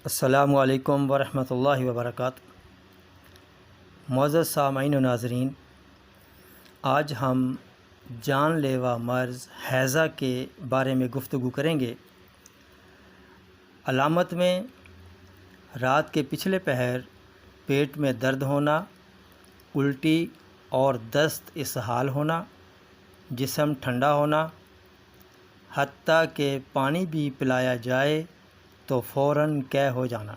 السلام علیکم ورحمۃ اللہ وبرکاتہ۔ معزز سامعین و ناظرین، آج ہم جان لیوا مرض ہیضہ کے بارے میں گفتگو کریں گے۔ علامت میں رات کے پچھلے پہر پیٹ میں درد ہونا، الٹی اور دست اسہال ہونا، جسم ٹھنڈا ہونا، حتیٰ کہ پانی بھی پلایا جائے تو فوراً قے ہو جانا۔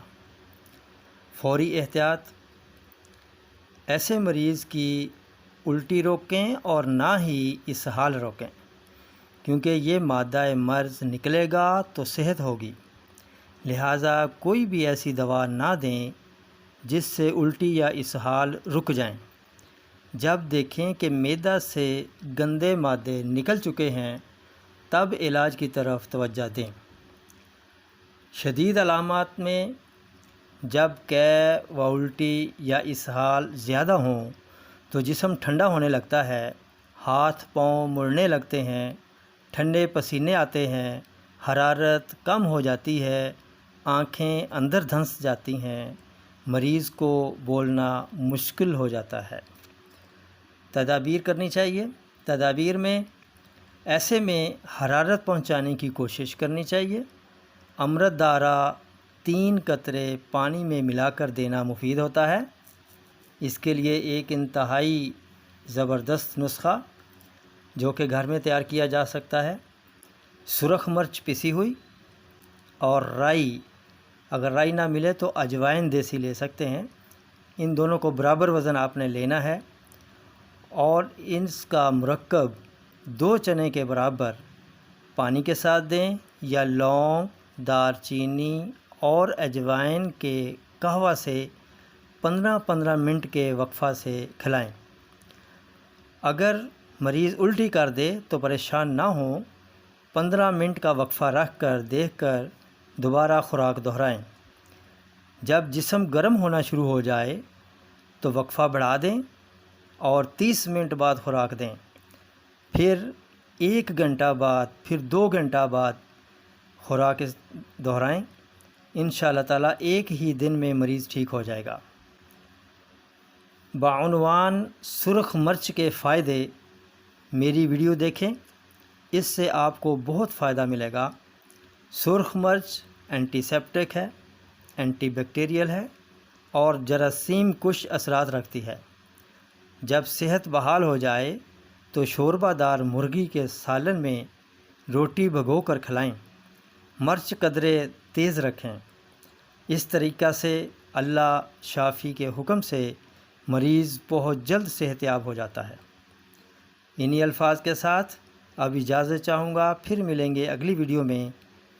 فوری احتیاط: ایسے مریض کی الٹی روکیں اور نہ ہی اسہال روکیں، کیونکہ یہ مادہ مرض نکلے گا تو صحت ہوگی۔ لہٰذا کوئی بھی ایسی دوا نہ دیں جس سے الٹی یا اسہال رک جائیں۔ جب دیکھیں کہ معدہ سے گندے مادے نکل چکے ہیں تب علاج کی طرف توجہ دیں۔ شدید علامات میں جب قے و الٹی یا اسہال زیادہ ہوں تو جسم ٹھنڈا ہونے لگتا ہے، ہاتھ پاؤں مڑنے لگتے ہیں، ٹھنڈے پسینے آتے ہیں، حرارت کم ہو جاتی ہے، آنکھیں اندر دھنس جاتی ہیں، مریض کو بولنا مشکل ہو جاتا ہے۔ تدابیر کرنی چاہیے۔ تدابیر میں ایسے میں حرارت پہنچانے کی کوشش کرنی چاہیے۔ امرت دارا 3 قطرے پانی میں ملا کر دینا مفید ہوتا ہے۔ اس کے لیے ایک انتہائی زبردست نسخہ جو کہ گھر میں تیار کیا جا سکتا ہے: سرخ مرچ پسی ہوئی اور رائی، اگر رائی نہ ملے تو اجوائن دیسی لے سکتے ہیں۔ ان دونوں کو برابر وزن آپ نے لینا ہے اور اس کا مرکب 2 چنے کے برابر پانی کے ساتھ دیں یا لونگ، دار چینی اور اجوائن کے قہوہ سے 15-15 منٹ کے وقفہ سے کھلائیں۔ اگر مریض الٹی کر دے تو پریشان نہ ہوں، 15 منٹ کا وقفہ رکھ کر دیکھ کر دوبارہ خوراک دہرائیں۔ جب جسم گرم ہونا شروع ہو جائے تو وقفہ بڑھا دیں اور 30 منٹ بعد خوراک دیں، پھر 1 گھنٹہ بعد، پھر 2 گھنٹہ بعد خوراک دہرائیں۔ انشاءاللہ تعالیٰ ایک ہی دن میں مریض ٹھیک ہو جائے گا۔ بعنوان سرخ مرچ کے فائدے میری ویڈیو دیکھیں، اس سے آپ کو بہت فائدہ ملے گا۔ سرخ مرچ اینٹی سیپٹک ہے، اینٹی بیکٹیریل ہے اور جراثیم کش اثرات رکھتی ہے۔ جب صحت بحال ہو جائے تو شوربہ دار مرغی کے سالن میں روٹی بھگو کر کھلائیں۔ مرچ قدرے تیز رکھیں۔ اس طریقہ سے اللہ شافی کے حکم سے مریض بہت جلد صحت یاب ہو جاتا ہے۔ انہی الفاظ کے ساتھ اب اجازت چاہوں گا، پھر ملیں گے اگلی ویڈیو میں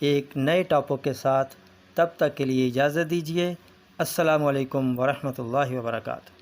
ایک نئے ٹاپک کے ساتھ۔ تب تک کے لیے اجازت دیجیے۔ السلام علیکم ورحمۃ اللہ وبرکاتہ۔